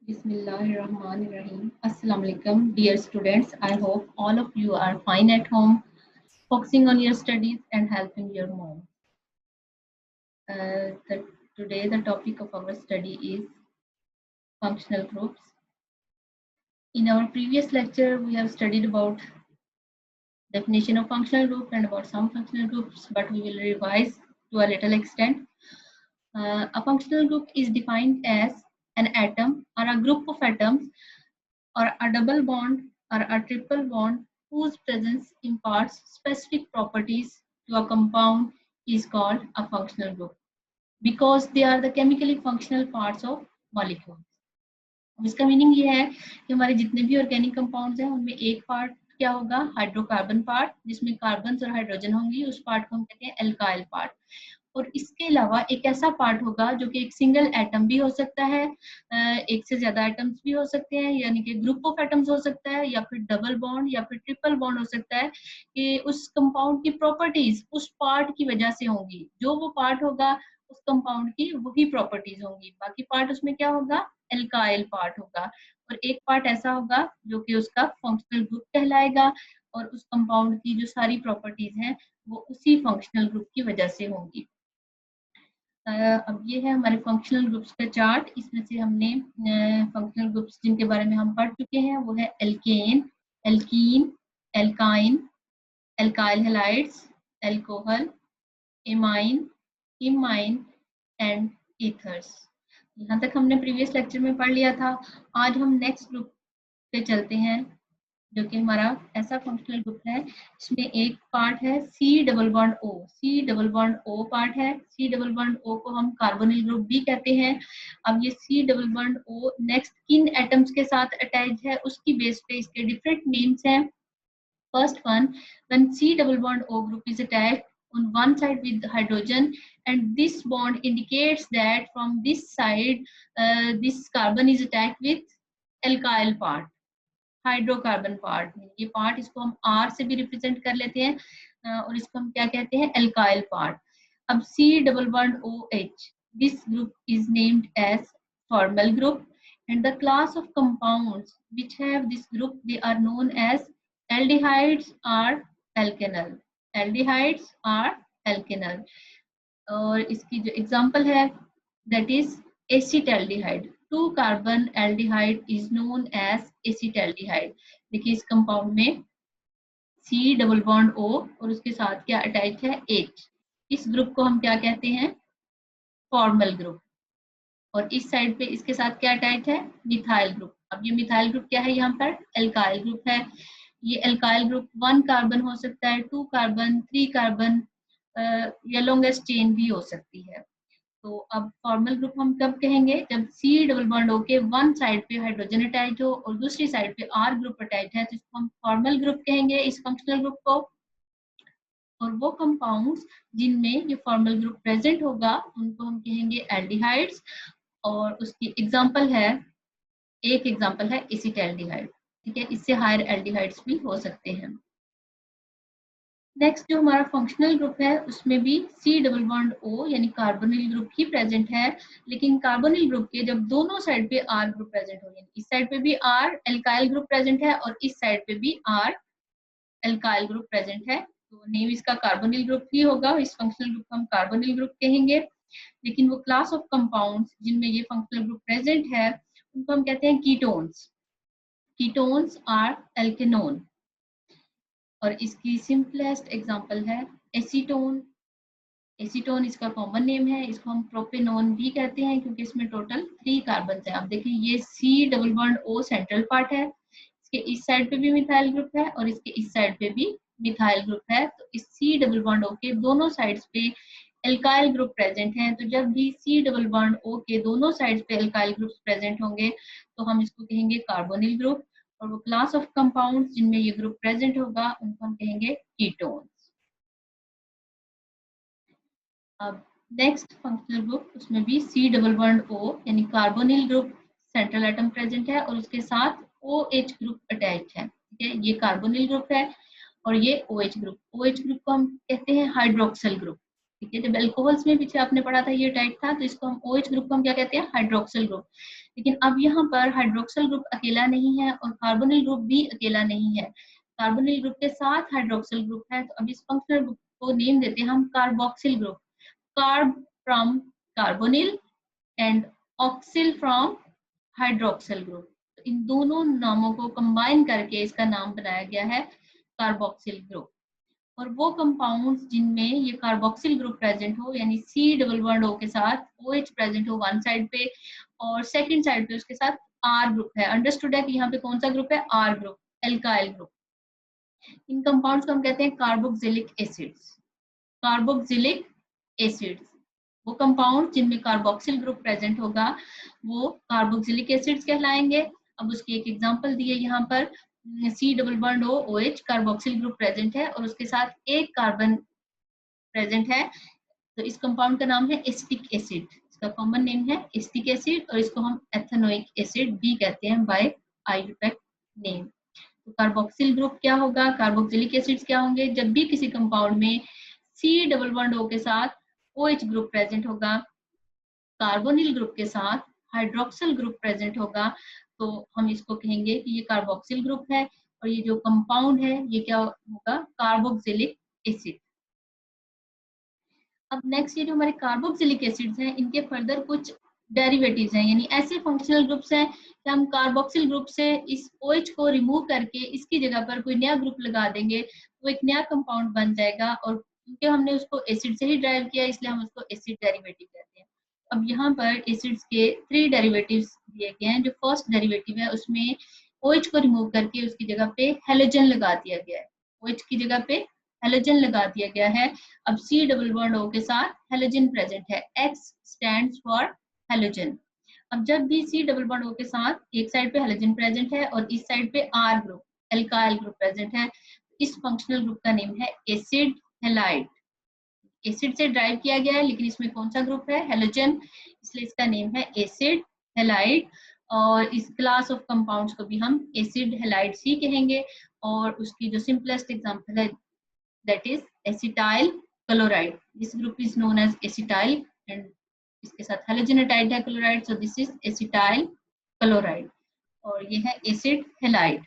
Bismillahirrahmanirrahim. Assalamu alaikum, dear students. I hope all of you are fine at home, focusing on your studies and helping your mom. Today the topic of our study is functional groups. In our previous lecture, we have studied about definition of functional group and about some functional groups, but we will revise to a little extent. A functional group is defined as an atom or a group of atoms or a double bond or a triple bond whose presence imparts specific properties to a compound is called a functional group because they are the chemically functional parts of molecules. इसका meaning ये है कि हमारे जितने भी organic compounds हैं उनमें एक पार्ट क्या होगा, हाइड्रोकार्बन पार्ट, जिसमें कार्बन और हाइड्रोजन होंगी, उस पार्ट को हम कहते हैं एल्काइल पार्ट। और इसके अलावा एक ऐसा पार्ट होगा जो कि एक सिंगल एटम भी हो सकता है, एक से ज्यादा एटम्स भी हो सकते हैं, यानी कि ग्रुप ऑफ एटम्स हो सकता है, या फिर डबल बॉन्ड या फिर ट्रिपल बॉन्ड हो सकता है, कि उस कंपाउंड की प्रॉपर्टीज उस पार्ट की वजह से होंगी। जो वो पार्ट होगा उस कंपाउंड की वही प्रॉपर्टीज होंगी, बाकी पार्ट उसमें क्या होगा, एल्काइल पार्ट होगा। और एक पार्ट ऐसा होगा जो कि उसका फंक्शनल ग्रुप कहलाएगा और उस कंपाउंड की जो सारी प्रॉपर्टीज हैं वो उसी फंक्शनल ग्रुप की वजह से होंगी। अब ये है हमारे फंक्शनल ग्रुप्स का चार्ट। इसमें से हमने फंक्शनल ग्रुप्स जिनके बारे में हम पढ़ चुके हैं वो है alkane, alkene, alkyne, alkyl halides, alcohol, amine, imine and ethers. यहाँ तक हमने प्रीवियस लेक्चर में पढ़ लिया था। आज हम नेक्स्ट ग्रुप पे चलते हैं जो कि हमारा ऐसा फंक्शनल ग्रुप है इसमें एक पार्ट है C double bond O. C double bond O part है। सी डबल बॉन्ड ओ को हम कार्बोनिल ग्रुप भी कहते हैं। अब ये C double bond O next किन एटम्स के साथ अटैच है उसकी बेस पे इसके डिफरेंट नेम्स हैं। First one, when C double bond O group is attached on one side with hydrogen and this bond indicates that from this side this carbon is attached with alkyl part, hydrocarbon part. ये part इसको हम R से भी represent कर लेते हैं और इसको हम क्या कहते हैं, एल्काइल पार्ट। अब C double bond OH, this group is named as formal group and the class of compounds which have this group they are known as aldehydes or alkenyl। aldehydes are alkenyl। और इसकी जो example है that is acetaldehyde। 2 carbon aldehyde is known as acetaldehyde। देखिए इस compound में C double bond O और उसके साथ क्या अटैच है, H। इस ग्रुप को हम क्या कहते हैं, फॉर्मल ग्रुप। और इस साइड पे इसके साथ क्या अटैच है, मिथाइल ग्रुप। अब ये मिथाइल ग्रुप क्या है, यहाँ पर एल्काइल ग्रुप है। ये एल्काइल ग्रुप 1 कार्बन हो सकता है, 2 कार्बन, 3 कार्बन या लॉन्गेस्ट चेन भी हो सकती है। तो अब फॉर्मल ग्रुप हम कब कहेंगे, जब सी डबल बॉन्ड ओ के वन साइड पे हाइड्रोजन अटैच हो और दूसरी साइड पे आर ग्रुप अटैच है, तो इसको हम फॉर्मल ग्रुप कहेंगे, इस फंक्शनल ग्रुप को। और वो कंपाउंड्स जिनमें ये फॉर्मल ग्रुप प्रेजेंट होगा उनको हम कहेंगे एल्डिहाइड्स। और उसकी एग्जांपल है, एक एग्जांपल है एसिटाल्डिहाइड। ठीक है, इससे हायर एल्डिहाइड्स भी हो सकते हैं। नेक्स्ट जो हमारा फंक्शनल ग्रुप है उसमें भी सी डबल बॉन्ड ओ यानी कार्बोनिल ग्रुप ही प्रेजेंट है, लेकिन कार्बोनिल ग्रुप के जब दोनों साइड पे आर ग्रुप प्रेजेंट हो, यानी इस साइड पे भी आर एल्काइल ग्रुप प्रेजेंट है और इस साइड पे भी आर एल्काइल ग्रुप प्रेजेंट है, तो नेम इसका कार्बोनिल ग्रुप ही होगा। इस फंक्शनल ग्रुप को हम कार्बोनिल ग्रुप कहेंगे। लेकिन वो क्लास ऑफ कंपाउंड्स जिनमें ये फंक्शनल ग्रुप प्रेजेंट है उनको हम कहते हैं कीटोन्स। Ketones are एल्केनोन। और इसकी सिंपलेस्ट एग्जांपल है एसीटोन। एसीटोन इसका कॉमन नेम है, इसको हम प्रोपेनोन भी कहते हैं क्योंकि इसमें टोटल 3 कार्बन है। आप देखिए ये C double bond O central part है, इसके इस साइड पे भी मिथाइल ग्रुप है और इसके इस साइड पे भी मिथाइल ग्रुप है। तो इस सी डबल बॉन्ड ओ के दोनों साइड्स पे एल्काइल ग्रुप प्रेजेंट हैं। तो जब भी सी डबल बॉन्ड ओ के दोनों साइड्स पे एल्काइल ग्रुप्स प्रेजेंट होंगे तो हम इसको कहेंगे कार्बोनिल ग्रुप। और वो क्लास ऑफ कंपाउंड्स जिनमें ये ग्रुप प्रेजेंट होगा उनको हम कहेंगे कीटोन्स। अब नेक्स्ट फंक्शनल ग्रुप, उसमें भी सी डबल बॉन्ड ओ यानी carbonyl group central atom present है और उसके साथ OH ग्रुप अटैच है। ठीक है, ये कार्बोनिल ग्रुप है और ये OH ग्रुप। OH ग्रुप को हम कहते हैं हाइड्रोक्सिल ग्रुप। ठीक है, जब अल्कोहल्स में पीछे आपने पढ़ा था ये टाइप था, तो इसको हम OH ग्रुप को हम क्या कहते हैं, हाइड्रोक्सिल ग्रुप। लेकिन अब यहाँ पर हाइड्रोक्सिल ग्रुप अकेला नहीं है और कार्बोनिल ग्रुप भी अकेला नहीं है, कार्बोनिल ग्रुप के साथ हाइड्रोक्सिल ग्रुप है। तो अब इस फंक्शनल ग्रुप को नेम देते हैं हम carboxyl group. Carb from carbonyl and oxyl from hydroxyl group. तो इन दोनों नामों को कंबाइन करके इसका नाम बनाया गया है कार्बोक्सिल ग्रुप। और वो कंपाउंड्स जिनमें ये कार्बोक्सिल ग्रुप प्रेजेंट हो, यानी C डबल बॉन्ड O के साथ OH प्रेजेंट हो वन साइड पे और सेकंड साइड पे उसके साथ R ग्रुप है। अंडरस्टूड है कि यहाँ पे कौन सा ग्रुप है, R ग्रुप, एल्काइल ग्रुप। इन कंपाउंड्स को हम कहते हैं कार्बोक्सिलिक एसिड्स। कार्बोक्सिलिक एसिड्स, वो कंपाउंड जिनमें कार्बोक्सिल ग्रुप प्रेजेंट होगा वो कार्बोक्सिलिक एसिड्स कहलाएंगे। अब उसकी एक एग्जांपल दी है यहाँ पर, C double bond O OH carboxyl group present है और उसके साथ एक कार्बन प्रेजेंट है, तो इस कंपाउंड का नाम है एसिटिक एसिड। इसका कॉमन नेम है एसिटिक एसिड और इसको हम एथेनोइक एसिड भी कहते हैं बाय आयुर्वेदिक नेम। तो कार्बोक्सिल ग्रुप क्या होगा, कार्बोक्सिलिक एसिड्स क्या होंगे, जब भी किसी कंपाउंड में C डबल बॉन्ड O के साथ OH ग्रुप प्रेजेंट होगा, कार्बोनिल ग्रुप के साथ हाइड्रोक्सिल ग्रुप प्रेजेंट होगा, तो हम इसको कहेंगे कि ये कार्बोक्सिल ग्रुप है और ये जो कंपाउंड है ये क्या होगा, कार्बोक्सिलिक एसिड। अब नेक्स्ट ये जो हमारे कार्बोक्सिलिक एसिड्स हैं इनके फर्दर कुछ डेरिवेटिव्स हैं, यानी ऐसे फंक्शनल ग्रुप्स हैं कि हम कार्बोक्सिल ग्रुप से इस OH को रिमूव करके इसकी जगह पर कोई नया ग्रुप लगा देंगे, वो एक नया कंपाउंड बन जाएगा और क्योंकि हमने उसको एसिड से ही ड्राइव किया इसलिए हम उसको एसिड डेरिवेटिव कहते हैं। अब यहाँ पर एसिड्स के 3 डेरिवेटिव्स दिए गए हैं। जो फर्स्ट डेरिवेटिव है उसमें OH को रिमूव करके उसकी जगह पे हेलोजन लगा दिया गया है, OH की जगह पे हेलोजन लगा दिया गया है। अब C डबल बॉन्ड O के साथ हेलोजन प्रेजेंट है, X स्टैंड्स फॉर हेलोजन। अब जब भी C डबल बॉन्ड O के साथ एक साइड पे हेलोजन प्रेजेंट है और इस साइड पे R group, alkyl group present है, इस फंक्शनल ग्रुप का नेम है एसिड हैलाइड। एसिड से ड्राइव किया गया है लेकिन इसमें कौन सा ग्रुप है, हेलोजन, इसलिए इसका नेम है एसिड हैलाइड। और इस क्लास ऑफ कंपाउंड्स को भी हम एसिड हैलाइड ही कहेंगे। और उसकी जो सिंपलेस्ट एग्जांपल है that is acetyl chloride. This group is known as acetyl and इसके साथ halogen attached है chloride, so this is acetyl chloride और ये है acid halide।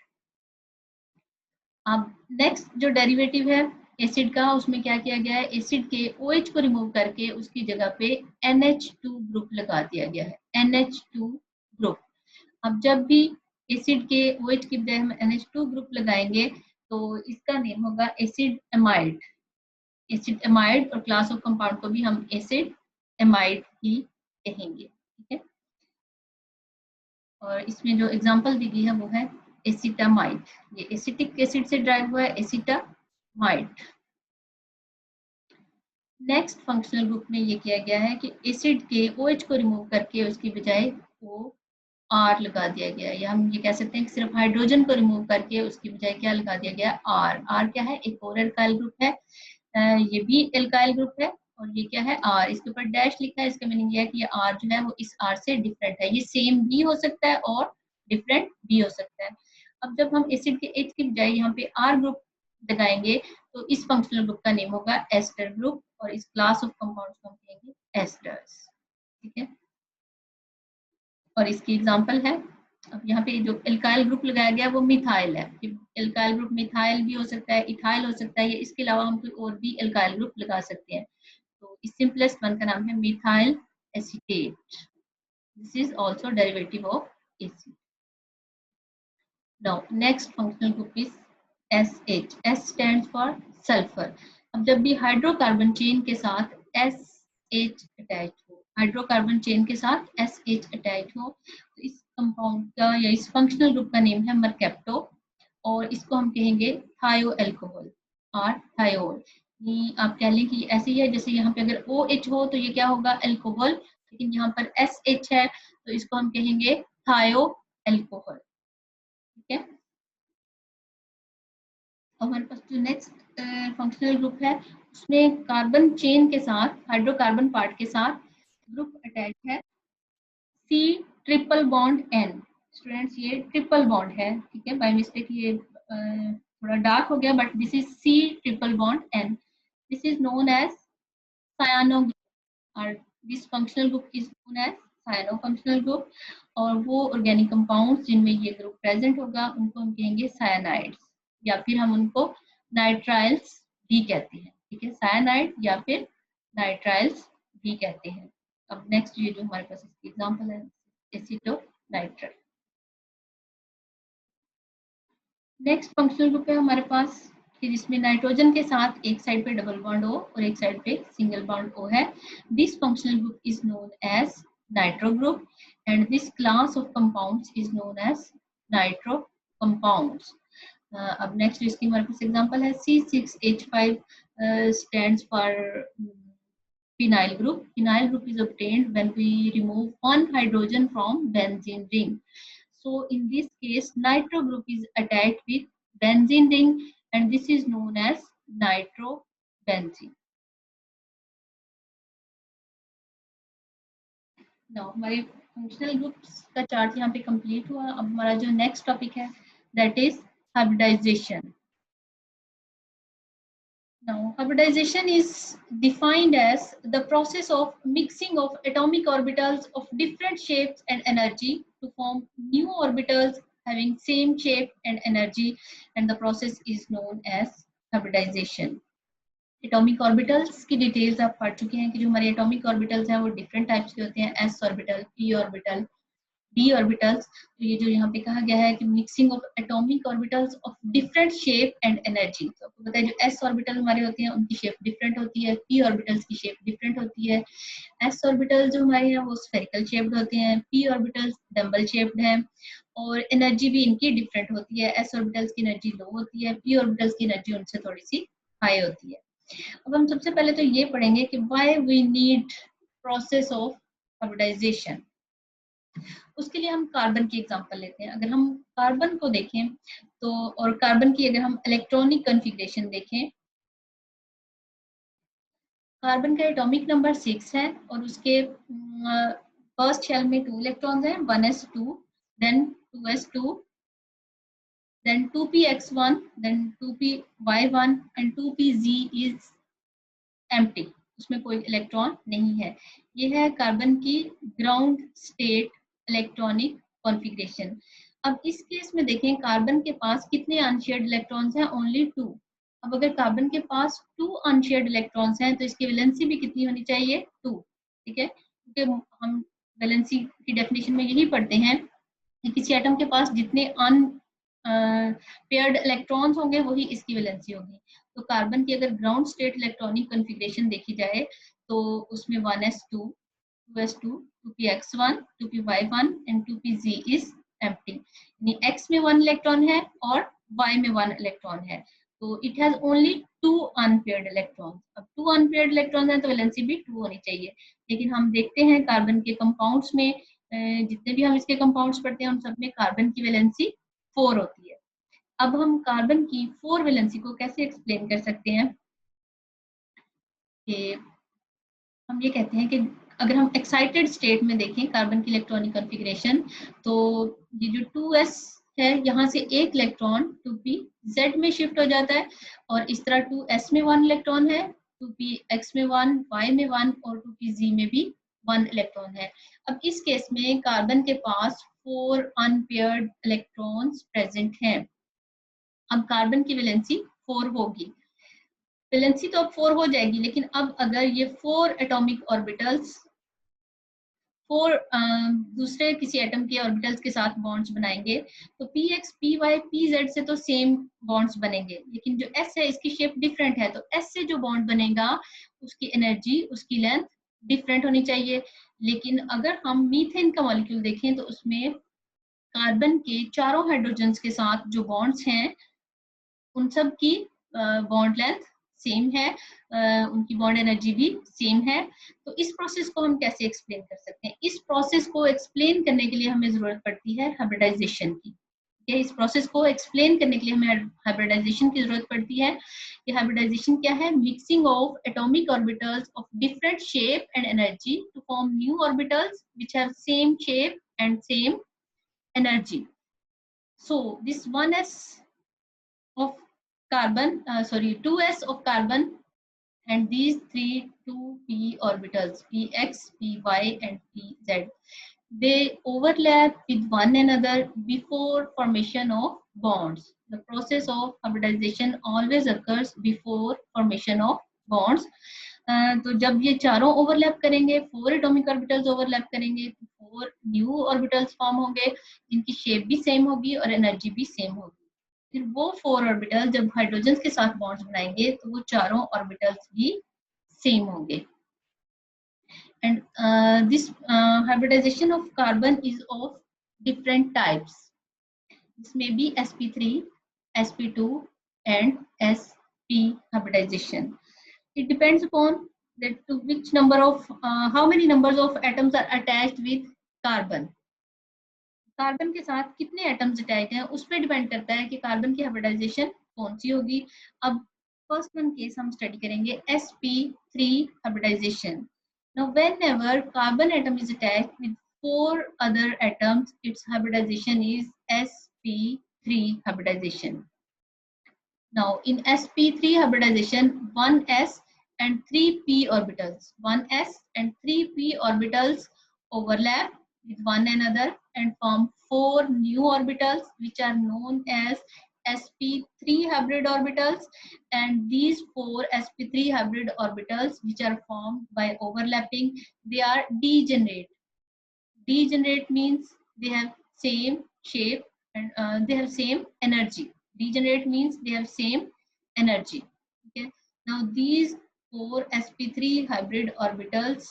अब नेक्स्ट जो डेरिवेटिव है एसिड का, उसमें क्या किया गया है, एसिड के OH को रिमूव करके उसकी जगह पे NH2 ग्रुप लगा दिया गया है, NH2 ग्रुप। अब जब भी एसिड के OH की बजाय हम NH2 ग्रुप लगाएंगे तो इसका नेम होगा एसिड एमाइड। एसिड एमाइड और क्लास ऑफ कंपाउंड को भी हम एसिड एमाइड ही कहेंगे, ठीक है। और इसमें जो एग्जांपल दी गई है वो है एसिटामाइड, ये एसिटिक एसिड से ड्राइव हुआ है, एसिटामाइड। नेक्स्ट फंक्शनल ग्रुप में ये किया गया है कि एसिड के OH को रिमूव करके उसकी बजाय वो R लगा दिया गया है, या हम ये कह सकते हैं कि सिर्फ हाइड्रोजन को रिमूव करके उसकी बजाय क्या लगा दिया गया, R। R क्या है, एक और एल्काइल ग्रुप है, ये भी एल्काइल ग्रुप है और ये क्या है, R। इसके ऊपर डैश लिखा है, इसका मीनिंग ये है कि ये R जो है वो इस R से डिफरेंट है, ये सेम भी हो सकता है और डिफरेंट भी हो सकता है। अब जब हम एसिड के H की बजाय यहाँ पे R ग्रुप लगाएंगे तो इस फंक्शनल ग्रुप का नेम होगा एस्टर ग्रुप और इस क्लास ऑफ कंपाउंड्स को हम कहेंगे एस्टर्स, ठीक है। और इसकी एग्जांपल है, अब यहाँ पे जो एल्काइल ग्रुप लगाया गया वो मिथाइल है, एल्काइल ग्रुप मिथाइल भी हो सकता है, इथाइल हो सकता है, इसके अलावा हम कोई और भी एल्काइल ग्रुप लगा सकते हैं। तो इस सिंपलेस्ट वन का नाम है methyl acetate. This is also derivative of acid. Now next functional group is SH, S stands for sulphur. अब जब भी हाइड्रोकार्बन चेन के साथ SH अटैच हो, हाइड्रोकार्बन चेन के साथ SH अटैच हो, तो इस कंपाउंड का या इस फंक्शनल ग्रुप का नेम है मरकेप्टो और इसको हम कहेंगे थायो अल्कोहल और थायोल। आप कह लें कि ऐसे ही है जैसे यहाँ पे अगर OH हो तो ये क्या होगा, अल्कोहल, लेकिन यहाँ पर SH है तो इसको हम कहेंगे थायो अल्कोहल, ठीक है। हमारे पास जो नेक्स्ट फंक्शनल ग्रुप है उसमें कार्बन चेन के साथ, हाइड्रोकार्बन पार्ट के साथ ग्रुप अटैच है C triple bond N। Students ये ट्रिपल बॉन्ड है, ठीक है, बाय मिस्टेक ये थोड़ा डार्क हो गया but this is C triple bond N। This is known as cyano group, और this functional group is known as cyano functional group, और वो ऑर्गेनिक कंपाउंड्स जिनमें ये ग्रुप प्रेजेंट होगा उनको हम कहेंगे साइनाइड्स, या फिर हम उनको नाइट्राइल्स भी कहते हैं। ठीक है, साइनाइड या फिर नाइट्राइल्स भी कहते हैं। अब नेक्स्ट ये जो हमारे पास इसकी एग्जांपल है एसीटोनाइट्राइल। नेक्स्ट फंक्शनल ग्रुप है हमारे पास कि जिसमें नाइट्रोजन के साथ एक साइड पे डबल बॉन्ड O और एक साइड पे सिंगल बॉन्ड O है। This functional group is known as nitro group and this class of compounds is known as nitro compounds. अब नेक्स्ट इसकी हमारे पास एग्जांपल है C6H5 stands for phenyl group. Phenyl group is obtained when we remove one hydrogen from benzene ring. So in this case, nitro group is attached with benzene ring and this is known as nitrobenzene. Now हमारे functional groups का chart यहाँ पे complete हुआ। अब हमारा जो next topic है that is hybridization. Now, hybridization is defined as the process of mixing of atomic orbitals of different shapes and energy to form new orbitals having same shape and energy, and the process is known as hybridization. Atomic orbitals की details आप पढ़ चुके हैं कि जो हमारे atomic orbitals हैं वो different types के होते हैं, s orbital, p orbital, d orbitals। तो ये जो यहाँ पे कहा गया है कि mixing of atomic orbitals of different shape and energy. तो आपको पता है जो s ऑर्बिटल हमारे होते हैं उनकी शेप डिफरेंट होती है, p ऑर्बिटल्स की शेप डिफरेंट होती है, s ऑर्बिटल जो हमारे हैं वो स्फेरिकल शेप्ड होते हैं, p ऑर्बिटल्स डम्बल शेप्ड हैं, और एनर्जी भी इनकी डिफरेंट होती है। s ऑर्बिटल्स की एनर्जी लो होती है, p ऑर्बिटल्स की एनर्जी उनसे थोड़ी सी हाई होती है। अब हम सबसे पहले तो ये पढ़ेंगे कि why we need process of hybridization. उसके लिए हम कार्बन की एग्जांपल लेते हैं। अगर हम कार्बन को देखें तो, और कार्बन की अगर हम इलेक्ट्रॉनिक कॉन्फ़िगरेशन देखें, कार्बन का एटॉमिक नंबर 6 है और उसके फर्स्ट शेल में 2 इलेक्ट्रॉन्स हैं, 1s2, then 2s2, then 2px1, then 2py1 and 2pz is empty, उसमें कोई इलेक्ट्रॉन नहीं है। ये है कार्बन की ग्राउंड स्टेट इलेक्ट्रॉनिक कॉन्फ़िगरेशन। अब इस केस में देखें कार्बन के पास कितने अनशेयर्ड इलेक्ट्रॉन्स हैं, ओनली 2। अब अगर कार्बन के पास 2 अनशेयर्ड इलेक्ट्रॉन्स हैं तो इसकी वैलेंसी भी कितनी होनी चाहिए, 2। ठीक है, क्योंकि हम वैलेंसी की डेफिनेशन में यही पढ़ते हैं कि किसी एटम के पास जितने पेयर्ड इलेक्ट्रॉन्स होंगे वही इसकी वैलेंसी होगी। तो कार्बन की अगर ग्राउंड स्टेट इलेक्ट्रॉनिक कॉन्फ़िगरेशन देखी जाए तो उसमें 1s2, 2s2, 2px1, 2py1 and 2pz is empty, यानी x में 1 इलेक्ट्रॉन है और y में 1 इलेक्ट्रॉन है, तो it has only 2 unpaired electrons. अब 2 अनपेयर्ड इलेक्ट्रॉन्स हैं तो वैलेंसी भी 2 होनी चाहिए। लेकिन हम देखते हैं कार्बन के कंपाउंड्स में, जितने भी हम इसके कंपाउंड्स पढ़ते हैं उन सब में कार्बन की वैलेंसी 4 होती है। अब हम कार्बन की 4 वैलेंसी को कैसे एक्सप्लेन कर सकते हैं कि हम ये कहते हैं कि अगर हम एक्साइटेड स्टेट में देखें कार्बन की इलेक्ट्रॉनिक कॉन्फ़िगरेशन, तो ये जो 2s है यहाँ से एक इलेक्ट्रॉन 2pz में शिफ्ट हो जाता है, और इस तरह 2s में 1 इलेक्ट्रॉन है, 2px में 1, y में 1 और 2pz में भी 1 इलेक्ट्रॉन है। अब इस केस में कार्बन के पास 4 अनपेयर्ड इलेक्ट्रॉन्स प्रेजेंट हैं। अब कार्बन की वैलेंसी 4 होगी, वैलेंसी तो अब 4 हो जाएगी, लेकिन अब अगर ये 4 एटॉमिक ऑर्बिटल्स 4 दूसरे किसी एटम के ऑर्बिटल्स के साथ बॉन्ड्स बनाएंगे तो px, py, pz से तो सेम बॉन्ड्स बनेंगे, लेकिन जो s है इसकी शेप डिफरेंट है, तो s से जो बॉन्ड बनेगा उसकी एनर्जी, उसकी लेंथ डिफरेंट होनी चाहिए। लेकिन अगर हम मीथेन का मॉलिक्यूल देखें तो उसमें कार्बन के चारों हाइड्रोजन्स के साथ जो बॉन्ड्स हैं उन सब की बॉन्ड लेंथ सेम है, उनकी बॉन्ड एनर्जी भी सेम है। तो इस प्रोसेस को हम कैसे एक्सप्लेन कर सकते हैं? इस प्रोसेस को एक्सप्लेन करने के लिए हमें जरूरत पड़ती है हाइब्रिडाइजेशन की। इस प्रोसेस को एक्सप्लेन करने के लिए हमें हाइब्रिडाइजेशन की जरूरत पड़ती है। कि हाइब्रिडाइजेशन क्या है? Mixing of atomic orbitals of different shape and energy to form new orbitals which have same shape and same energy. So this 1s of carbon, 2s of carbon and these three 2p orbitals, px, py, and pz, they overlap with one another before formation of bonds. The process of hybridization always occurs before formation of bonds. तो जब ये चारों overlap करेंगे, 4 atomic orbitals overlap करेंगे, तो 4 new orbitals form होंगे जिनकी shape भी सेम होगी और एनर्जी भी सेम होगी. फिर वो 4 ऑर्बिटल जब हाइड्रोजन के साथ बॉन्ड्स बनाएंगे तो वो चारों ऑर्बिटल्स भी सेम होंगे. And this hybridization of carbon is of different types. This may be sp3, sp2, and sp hybridization. It depends upon that to which number of how many numbers of atoms are attached with carbon. Carbon के साथ कितने atoms attach हैं उस पर depend करता है कि carbon की हाइब्रिडाइजेशन कौन सी होगी. अब फर्स्ट वन केस हम स्टडी करेंगे sp3 hybridization. Now whenever carbon atom is attached with 4 other atoms, its hybridization is sp3 hybridization. Now in sp3 hybridization, 1s and 3p orbitals, 1s and 3p orbitals overlap with one another and form 4 new orbitals which are known as sp3 hybrid orbitals. And these 4 sp3 hybrid orbitals which are formed by overlapping, they are degenerate. Degenerate means they have same shape and they have same energy. Degenerate means they have same energy. Okay. Now these 4 sp3 hybrid orbitals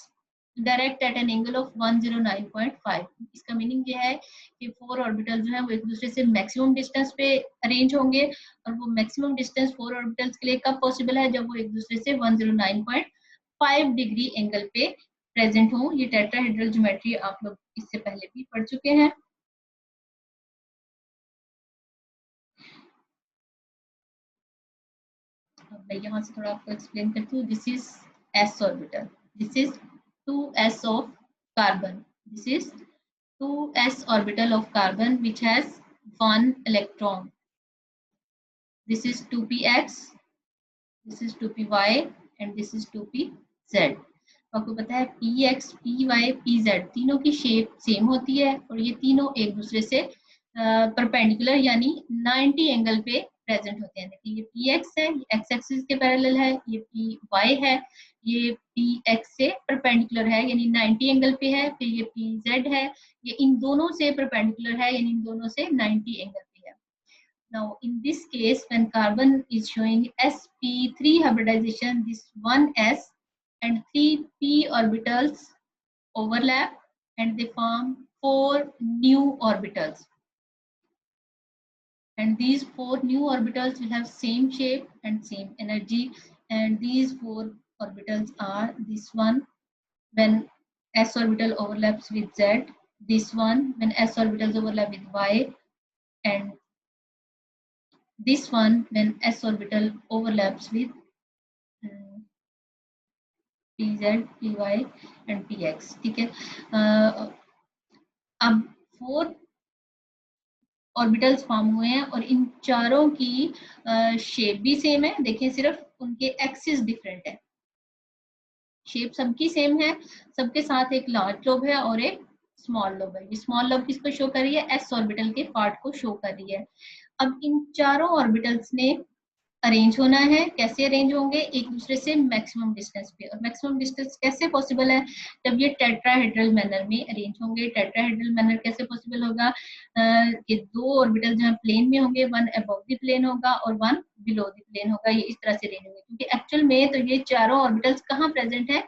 direct at an angle of 109.5. इसका meaning ये है कि 4 orbital जो है वो एक दूसरे से मैक्सिमम डिस्टेंस पे अरेंज होंगे और वो मैक्सिमम डिस्टेंस 4 ऑर्बिटल्स के लिए कब पॉसिबल है, जब वो एक दूसरे से 109.5 डिग्री एंगल पे प्रेजेंट हो. ये टेट्राहेड्रल ज्योमेट्री आप लोग इससे पहले भी पढ़ चुके हैं. अब मैं यहाँ से थोड़ा आपको एक्सप्लेन करती हूँ. This is s orbital, this is 2s of carbon, this is 2s orbital of carbon which has 1 electron. This is 2px, this is 2py, and this is 2pz. आपको पता है px, py, pz तीनों की shape same होती है और ये तीनों एक दूसरे से परपेंडिकुलर यानी 90 एंगल पे प्रेजेंट होते हैं. देखिए ये px है, ये x एक्सिस के पैरेलल है, ये py है, ये px से परपेंडिकुलर है यानी 90 एंगल पे है, फिर ये pz है, ये इन दोनों से परपेंडिकुलर है यानी इन दोनों से 90 एंगल पे है. Now in this case when carbon is showing sp3 hybridization, this 1s and 3p orbitals overlap and they form 4 new orbitals. And these 4 new orbitals will have same shape and same energy. And these 4 orbitals are this one when s orbital overlaps with z, this one when s orbitals overlap with y, and this one when s orbital overlaps with pz, py and px. ठीक है. अब 4 orbitals form हुए हैं और इन चारों की shape भी same है. देखिए सिर्फ उनके एक्सिस डिफरेंट है, शेप सबकी सेम है, सबके साथ एक लार्ज लोब है और एक स्मॉल लोब है. ये स्मॉल लोब किसको शो कर रही है, एस ऑर्बिटल के पार्ट को शो कर रही है. अब इन चारों ऑर्बिटल्स ने अरेंज होना है. कैसे अरेंज होंगे, एक दूसरे से मैक्सिमम डिस्टेंस पे. और मैक्सिमम डिस्टेंस कैसे पॉसिबल है, जब ये टेट्राहेड्रल मैनर में अरेंज होंगे. टेट्राहेड्रल मैनर कैसे पॉसिबल होगा, ये 2 ऑर्बिटल जो है प्लेन में होंगे, वन अबव द प्लेन होगा और वन बिलो द प्लेन होगा. ये इस तरह से अरेंज होंगे क्योंकि एक्चुअल में तो ये चारों ऑर्बिटल्स कहाँ प्रेजेंट है,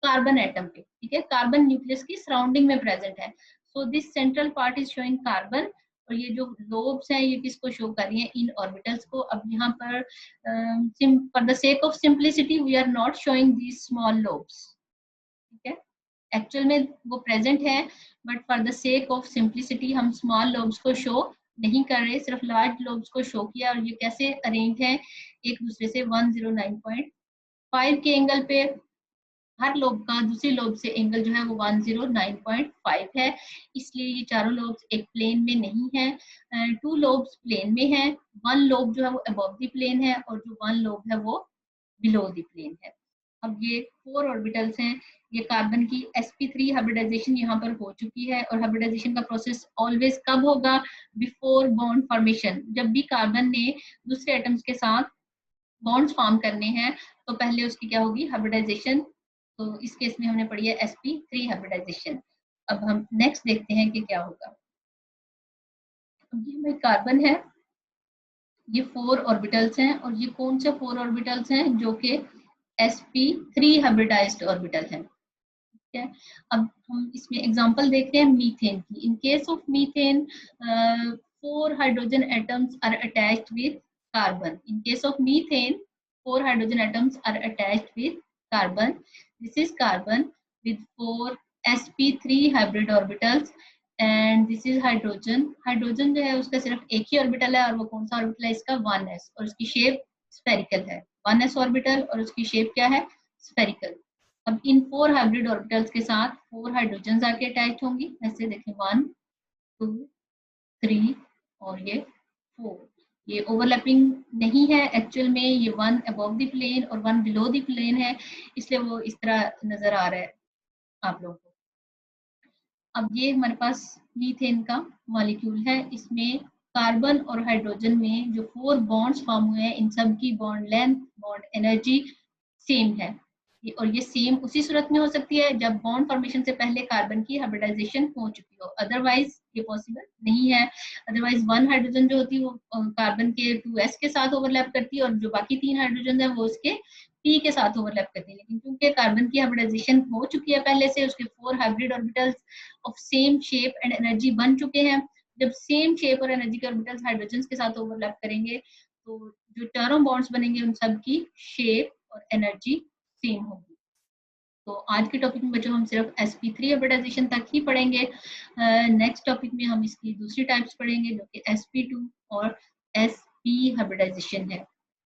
कार्बन एटम पे. ठीक है, कार्बन न्यूक्लियस की सराउंडिंग में प्रेजेंट है. So this central part is showing carbon और ये जो लोब्स हैं ये किसको शो कर रही हैं, इन ऑर्बिटल्स को. अब यहाँ पर for the sake of simplicity we are not showing these small lobes. ठीक है, एक्चुअल में वो प्रेजेंट है but for the sake of simplicity हम स्मॉल लोब्स को शो नहीं कर रहे, सिर्फ लार्ज लोब्स को शो किया. और ये कैसे अरेंज है, एक दूसरे से 109.5 के एंगल पे. हर लोब का दूसरी लोब से एंगल जो है वो 109.5 है, इसलिए ये चारों लोब्स एक प्लेन में नहीं है. 2 लोब्स प्लेन में है, 1 लोब जो है वो अबव द प्लेन है और जो 1 लोब है वो बिलो द प्लेन है. अब ये 4 ऑर्बिटल्स हैं, ये कार्बन की sp3 हाइब्रिडाइजेशन यहाँ पर हो चुकी है। और हाइब्रिडाइजेशन का प्रोसेस ऑलवेज कब होगा? Before bond formation. जब भी कार्बन ने दूसरे एटम्स के साथ बॉन्ड्स फॉर्म करने हैं तो पहले उसकी क्या होगी? हाइब्रिडाइजेशन। तो इस केस में हमने पढ़ी है sp3 हाइब्रिडाइजेशन। अब हम नेक्स्ट देखते हैं कि क्या होगा। अब ये हमारे कार्बन है, ये 4 ऑर्बिटल्स हैं, और ये कौन से 4 ऑर्बिटल्स हैं? जो कि sp3 हाइब्रिडाइज्ड ऑर्बिटल हैं। ठीक है, अब हम इसमें एग्जांपल देखते हैं मीथेन की। In case of methane, 4 hydrogen atoms are attached with carbon. In case of methane, 4 hydrogen atoms are attached with carbon. This is carbon with 4 sp3 hybrid orbitals, and this is hydrogen. Hydrogen जो है उसका सिर्फ एक ही orbital है, और वो कौन सा ऑर्बिटल है इसका? 1s, और उसकी शेप स्फेरिकल है। 1s ऑर्बिटल और उसकी शेप क्या है? स्फेरिकल। अब इन 4 हाइब्रिड ऑर्बिटल्स के साथ 4 हाइड्रोजन आके अटैच होंगी। ऐसे देखें 1 2 3 और ये 4। ये ओवरलैपिंग नहीं है एक्चुअल में, ये 1 अबव द प्लेन और 1 बिलो द प्लेन है, इसलिए वो इस तरह नजर आ रहा है आप लोगों को। अब ये हमारे पास मीथेन का मॉलिक्यूल है। इसमें कार्बन और हाइड्रोजन में जो 4 बॉन्ड्स फॉर्म हुए हैं, इन सब की bond length, bond energy same है। और ये सेम उसी सूरत में हो सकती है जब बॉन्ड फॉर्मेशन से पहले कार्बन की हाइब्रिडाइजेशन हो चुकी हो, अदरवाइज ये पॉसिबल नहीं है। अदरवाइज 1 हाइड्रोजन जो होती है वो कार्बन के 2s के साथ ओवरलैप करती है, और जो बाकी 3 हाइड्रोजन है वो उसके p के साथ ओवरलैप करती है। लेकिन क्योंकि कार्बन की हाइब्रिडाइजेशन हो चुकी है पहले से, उसके 4 hybrid orbitals of same shape and energy बन चुके हैं। जब सेम शेप और एनर्जी के ऑर्बिटल्स हाइड्रोजन के साथ ओवरलैप करेंगे तो जो टर्म बॉन्ड्स बनेंगे उन सब की शेप और एनर्जी सेम होगी। तो आज के टॉपिक में बच्चों हम सिर्फ sp3 हाइब्रिडाइजेशन तक ही पढ़ेंगे। नेक्स्ट टॉपिक में हम इसकी दूसरी टाइप्स पढ़ेंगे जो कि sp2 और sp हाइब्रिडाइजेशन है।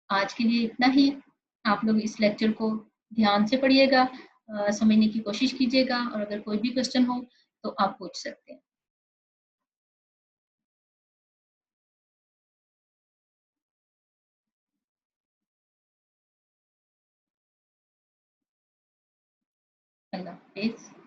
आज के लिए इतना ही। आप लोग इस लेक्चर को ध्यान से पढ़िएगा, समझने की कोशिश कीजिएगा, और अगर कोई भी क्वेश्चन हो तो आप पूछ सकते हैं। अल्लाह हाफिज।